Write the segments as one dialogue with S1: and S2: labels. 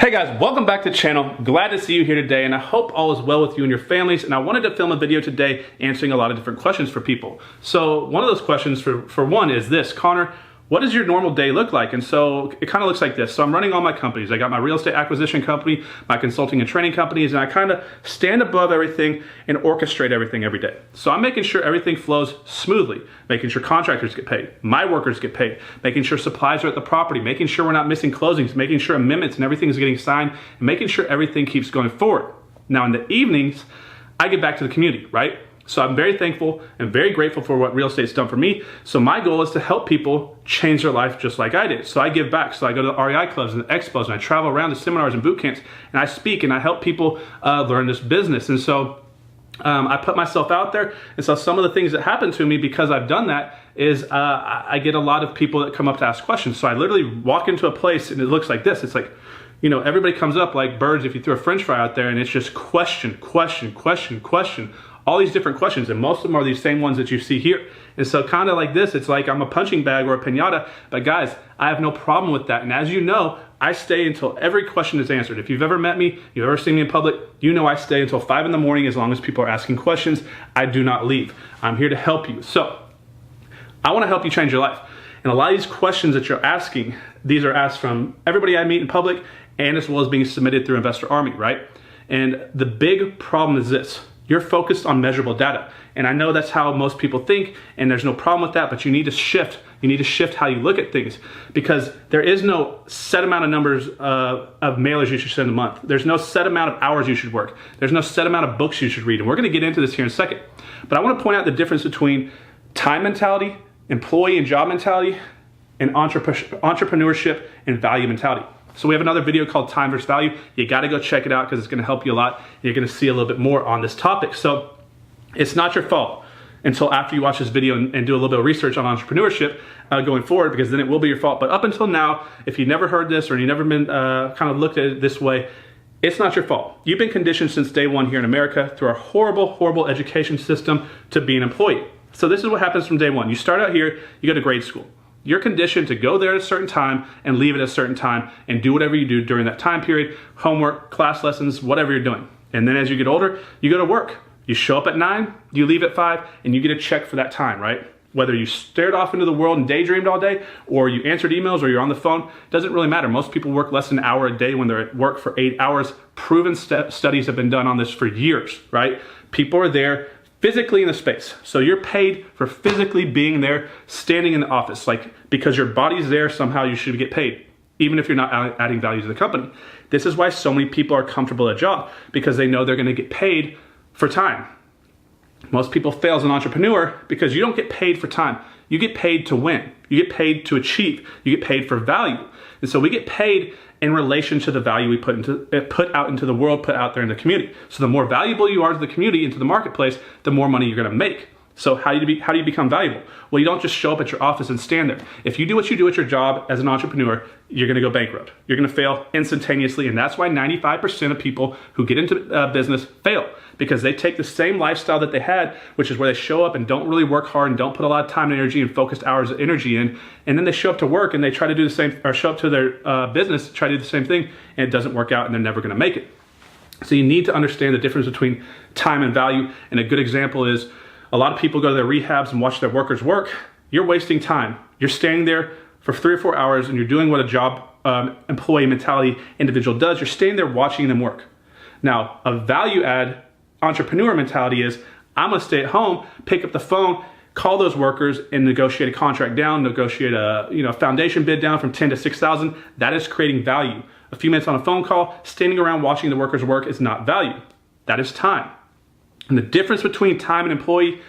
S1: Hey guys, welcome back to the channel. Glad to see you here today, and I hope all is well with you and your families. And I wanted to film a video today answering a lot of different questions for people. So one of those questions for one is this: Connor, what does your normal day look like? And so it kind of looks like this. So I'm running all my companies. I got my real estate acquisition company, my consulting and training companies, and I kind of stand above everything and orchestrate everything every day. So I'm making sure everything flows smoothly, making sure contractors get paid, my workers get paid, making sure supplies are at the property, making sure we're not missing closings, making sure amendments and everything is getting signed, and making sure everything keeps going forward. Now in the evenings, I get back to the community, right? So I'm very thankful and very grateful for what real estate's done for me. So my goal is to help people change their life just like I did. So I give back. So I go to the REI clubs and the expos, and I travel around to seminars and boot camps, and I speak and I help people learn this business. And so I put myself out there. And so some of the things that happen to me because I've done that is I get a lot of people that come up to ask questions. So I literally walk into a place and it looks like this. It's like, you know, everybody comes up like birds if you throw a French fry out there, and it's just question, question, question, question. All these different questions, and most of them are these same ones that you see here. And so kind of like this, it's like I'm a punching bag or a piñata, but guys, I have no problem with that. And as you know, I stay until every question is answered. If you've ever met me, you've ever seen me in public, you know I stay until 5 in the morning as long as people are asking questions. I do not leave. I'm here to help you. So I want to help you change your life. And a lot of these questions that you're asking, these are asked from everybody I meet in public, and as well as being submitted through Investor Army, right? And the big problem is this: you're focused on measurable data. And I know that's how most people think, and there's no problem with that, but you need to shift. You need to shift how you look at things, because there is no set amount of numbers of mailers you should send a month. There's no set amount of hours you should work. There's no set amount of books you should read. And we're gonna get into this here in a second. But I wanna point out the difference between time mentality, employee and job mentality, and entrepreneurship and value mentality. So we have another video called Time versus Value. You gotta go check it out because it's gonna help you a lot. You're gonna see a little bit more on this topic. So it's not your fault until after you watch this video and do a little bit of research on entrepreneurship going forward, because then it will be your fault. But up until now, if you never heard this or you never been kind of looked at it this way, it's not your fault. You've been conditioned since day one here in America through our horrible, horrible education system to be an employee. So this is what happens from day one. You start out here, you go to grade school. You're conditioned to go there at a certain time and leave at a certain time and do whatever you do during that time period, homework, class lessons, whatever you're doing. And then as you get older, you go to work. You show up at 9, you leave at 5, and you get a check for that time, right? Whether you stared off into the world and daydreamed all day, or you answered emails, or you're on the phone, doesn't really matter. Most people work less than an hour a day when they're at work for 8 hours. Proven studies have been done on this for years, right? People are there physically in the space. So you're paid for physically being there, standing in the office. Like, because your body's there, somehow you should get paid, even if you're not adding value to the company. This is why so many people are comfortable at a job, because they know they're gonna get paid for time. Most people fail as an entrepreneur because you don't get paid for time. You get paid to win. You get paid to achieve. You get paid for value. And so we get paid in relation to the value we put out into the world, put out there in the community. So the more valuable you are to the community, into the marketplace, the more money you're gonna make. So how do you become valuable? Well, you don't just show up at your office and stand there. If you do what you do at your job as an entrepreneur, you're gonna go bankrupt. You're gonna fail instantaneously, and that's why 95% of people who get into business fail, because they take the same lifestyle that they had, which is where they show up and don't really work hard and don't put a lot of time and energy and focused hours of energy in, and then they show up to work and they try to do the same, or show up to their business, try to do the same thing, and it doesn't work out and they're never gonna make it. So you need to understand the difference between time and value, and a good example is a lot of people go to their rehabs and watch their workers work. You're wasting time. You're standing there for 3 or 4 hours and you're doing what a job employee mentality individual does. You're standing there watching them work. Now, a value add entrepreneur mentality is, I'm gonna stay at home, pick up the phone, call those workers and negotiate a contract down, negotiate a foundation bid down from 10 to 6,000. That is creating value. A few minutes on a phone call, standing around watching the workers work is not value. That is time. And the difference between time and employee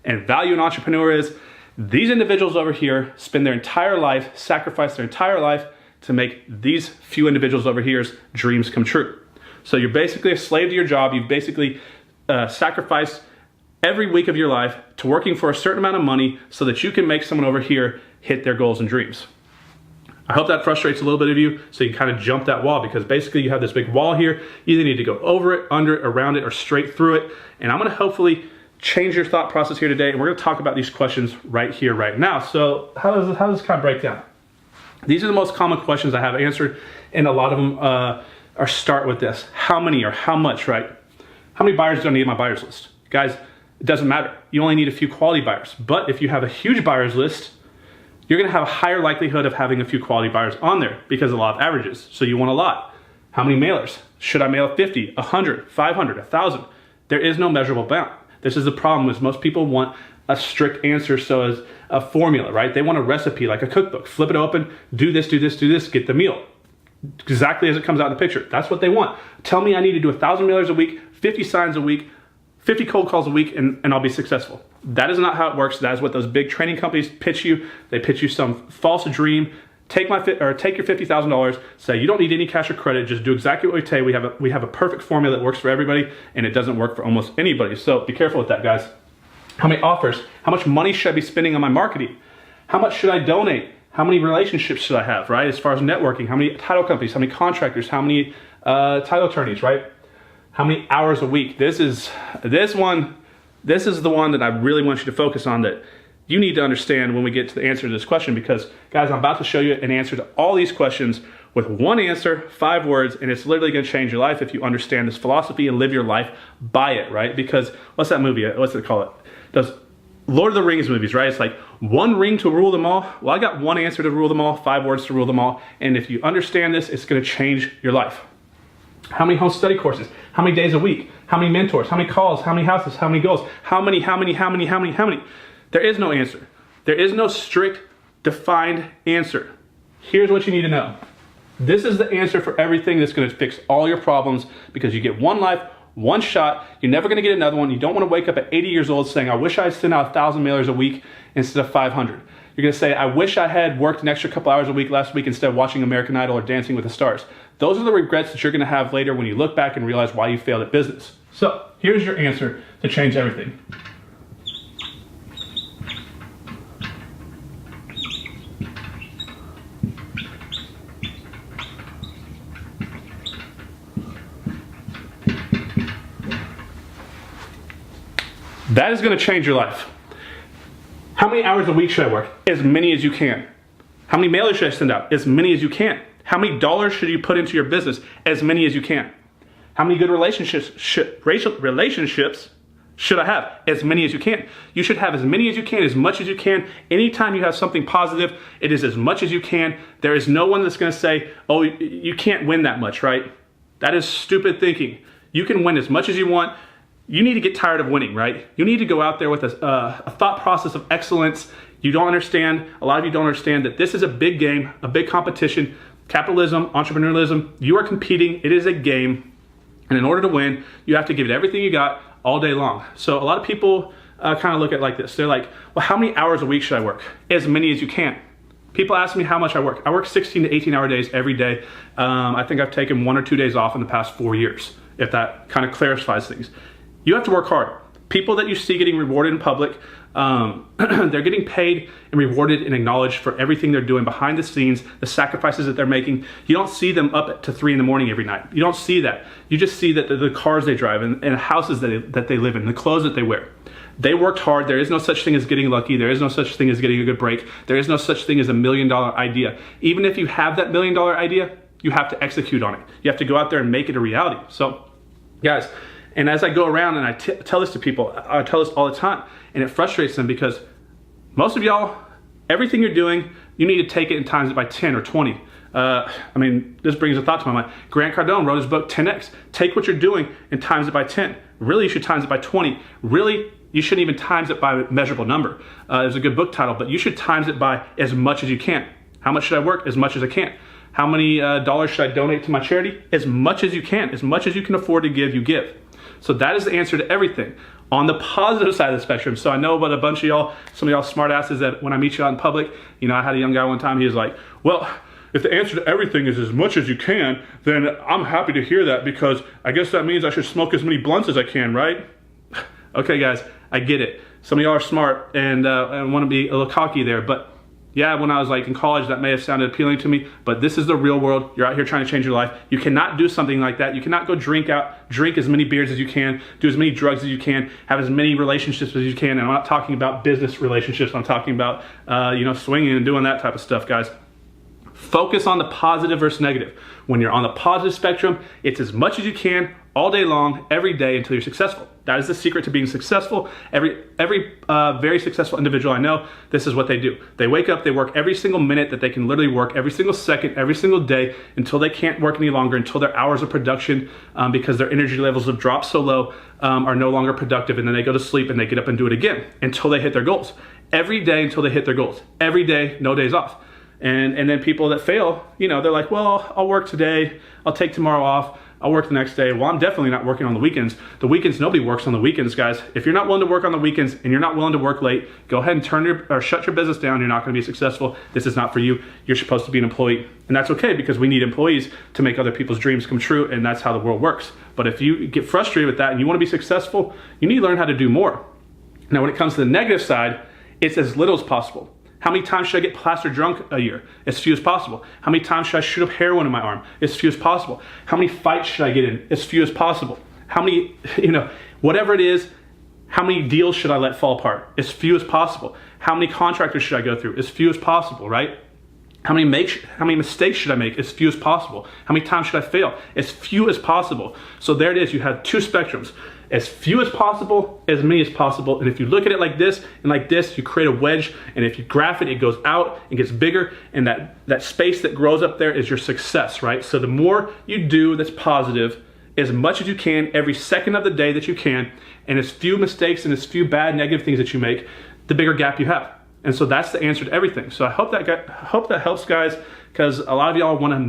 S1: and value and entrepreneur is, these individuals over here spend their entire life, sacrifice their entire life to make these few individuals over here's dreams come true. So you're basically a slave to your job. You've basically sacrificed every week of your life to working for a certain amount of money so that you can make someone over here hit their goals and dreams. I hope that frustrates a little bit of you, so you can kind of jump that wall, because basically you have this big wall here. You either need to go over it, under it, around it, or straight through it. And I'm gonna hopefully change your thought process here today, and we're gonna talk about these questions right here, right now. So how does this kind of break down? These are the most common questions I have answered, and a lot of them or start with this. How many or how much, right? How many buyers do I need on my buyers list? Guys, it doesn't matter. You only need a few quality buyers. But if you have a huge buyers list, you're gonna have a higher likelihood of having a few quality buyers on there because of the law of averages. So you want a lot. How many mailers? Should I mail 50, 100, 500, 1,000? There is no measurable bound. This is the problem, is most people want a strict answer, so as a formula, right? They want a recipe, like a cookbook. Flip it open, do this, do this, do this, get the meal. Exactly as it comes out in the picture. That's what they want. Tell me I need to do 1,000 mailers a week, 50 signs a week, 50 cold calls a week, and I'll be successful. That is not how it works. That is what those big training companies pitch you. They pitch you some false dream. Take your $50,000, say you don't need any cash or credit, just do exactly what we say. We have a perfect formula that works for everybody, and it doesn't work for almost anybody. So be careful with that, guys. How many offers? How much money should I be spending on my marketing? How much should I donate? How many relationships should I have, right? As far as networking, how many title companies, how many contractors, how many title attorneys, right? How many hours a week? This is the one that I really want you to focus on, that you need to understand when we get to the answer to this question, because guys, I'm about to show you an answer to all these questions with one answer, 5 words, and it's literally gonna change your life if you understand this philosophy and live your life by it, right? Because what's that movie? What's it called? Does Lord of the Rings movies, right? It's like one ring to rule them all. Well, I got one answer to rule them all, 5 words to rule them all. And if you understand this, it's gonna change your life. How many home study courses? How many days a week? How many mentors? How many calls? How many houses? How many goals? How many? There is no answer. There is no strict, defined answer. Here's what you need to know. This is the answer for everything that's gonna fix all your problems, because you get one life, one shot. You're never gonna get another one. You don't wanna wake up at 80 years old saying, I wish I sent out 1,000 mailers a week instead of 500. You're gonna say, I wish I had worked an extra couple hours a week last week instead of watching American Idol or Dancing with the Stars. Those are the regrets that you're gonna have later when you look back and realize why you failed at business. So here's your answer to change everything. That is gonna change your life. How many hours a week should I work? As many as you can. How many mailers should I send out? As many as you can. How many dollars should you put into your business? As many as you can. How many good relationships should I have? As many as you can. You should have as many as you can, as much as you can. Anytime you have something positive, it is as much as you can. There is no one that's gonna say, oh, you can't win that much, right? That is stupid thinking. You can win as much as you want. You need to get tired of winning, right? You need to go out there with a thought process of excellence. You don't understand, a lot of you don't understand that this is a big game, a big competition. Capitalism, entrepreneurialism, you are competing, it is a game. And in order to win, you have to give it everything you got all day long. So a lot of people kind of look at it like this. They're like, well, how many hours a week should I work? As many as you can. People ask me how much I work. I work 16 to 18 hour days every day. I think I've taken 1 or 2 days off in the past 4 years, if that kind of clarifies things. You have to work hard. People that you see getting rewarded in public, they're getting paid and rewarded and acknowledged for everything they're doing behind the scenes, the sacrifices that they're making. You don't see them up to 3 in the morning every night. You don't see that. You just see that the cars they drive and houses that they live in, the clothes that they wear. They worked hard. There is no such thing as getting lucky. There is no such thing as getting a good break. There is no such thing as $1 million idea. Even if you have that $1 million idea, you have to execute on it. You have to go out there and make it a reality. So, guys, and as I go around and I tell this to people, I tell this all the time, and it frustrates them because most of y'all, everything you're doing, you need to take it and times it by 10 or 20. I mean, this brings a thought to my mind. Grant Cardone wrote his book, 10X. Take what you're doing and times it by 10. Really, you should times it by 20. Really, you shouldn't even times it by a measurable number. There's a good book title, but you should times it by as much as you can. How much should I work? As much as I can. How many dollars should I donate to my charity? As much as you can. As much as you can afford to give, you give. So that is the answer to everything. On the positive side of the spectrum, so I know about a bunch of y'all, some of y'all smart asses that when I meet you out in public, you know, I had a young guy one time, he was like, well, if the answer to everything is as much as you can, then I'm happy to hear that because I guess that means I should smoke as many blunts as I can, right? Okay, guys, I get it. Some of y'all are smart and want to be a little cocky there, but yeah, when I was like in college, that may have sounded appealing to me, but this is the real world. You're out here trying to change your life. You cannot do something like that. You cannot go drink as many beers as you can, do as many drugs as you can, have as many relationships as you can. And I'm not talking about business relationships. I'm talking about, you know, swinging and doing that type of stuff, guys. Focus on the positive versus negative. When you're on the positive spectrum, it's as much as you can all day long, every day until you're successful. That is the secret to being successful. Every very successful individual I know, this is what they do. They wake up, they work every single minute that they can literally work, every single second, every single day, until they can't work any longer, until their hours of production, because their energy levels have dropped so low, are no longer productive, and then they go to sleep and they get up and do it again until they hit their goals. Every day until they hit their goals. Every day, no days off. And then people that fail, you know, they're like, well, I'll work today, I'll take tomorrow off, I'll work the next day. Well, I'm definitely not working on the weekends. The weekends, nobody works on the weekends, guys. If you're not willing to work on the weekends and you're not willing to work late, go ahead and shut your business down. You're not going to be successful. This is not for you. You're supposed to be an employee. And that's okay, because we need employees to make other people's dreams come true, and that's how the world works. But if you get frustrated with that and you want to be successful, you need to learn how to do more. Now, when it comes to the negative side, it's as little as possible. How many times should I get plastered drunk a year? As few as possible. How many times should I shoot up heroin in my arm? As few as possible. How many fights should I get in? As few as possible. How many, whatever it is, how many deals should I let fall apart? As few as possible. How many contractors should I go through? As few as possible, right? How many mistakes should I make? As few as possible. How many times should I fail? As few as possible. So there it is. You have two spectrums. As few as possible, as many as possible. And if you look at it like this and like this, you create a wedge. And if you graph it, it goes out and gets bigger. And that space that grows up there is your success, right? So the more you do that's positive, as much as you can, every second of the day that you can, and as few mistakes and as few bad negative things that you make, the bigger gap you have. And so that's the answer to everything. So I hope that helps, guys, because a lot of y'all want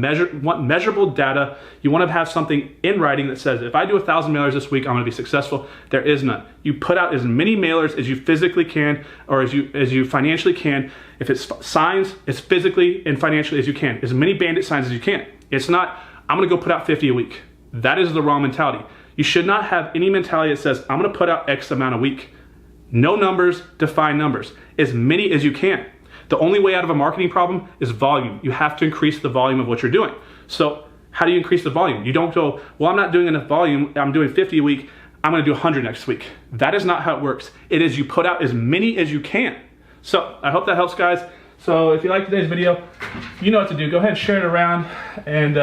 S1: measurable data. You want to have something in writing that says, if I do 1,000 mailers this week, I'm going to be successful. There is none. You put out as many mailers as you physically can, or as you financially can. If it's signs, as physically and financially as you can. As many bandit signs as you can. It's not, I'm going to go put out 50 a week. That is the wrong mentality. You should not have any mentality that says, I'm going to put out X amount a week. No numbers, define numbers. As many as you can. The only way out of a marketing problem is volume. You have to increase the volume of what you're doing. So how do you increase the volume? You don't go, well, I'm not doing enough volume. I'm doing 50 a week. I'm going to do 100 next week. That is not how it works. It is you put out as many as you can. So I hope that helps, guys. So if you like today's video, you know what to do. Go ahead and share it around, and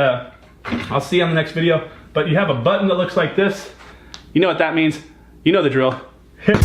S1: I'll see you on the next video. But you have a button that looks like this. You know what that means. You know the drill. Hit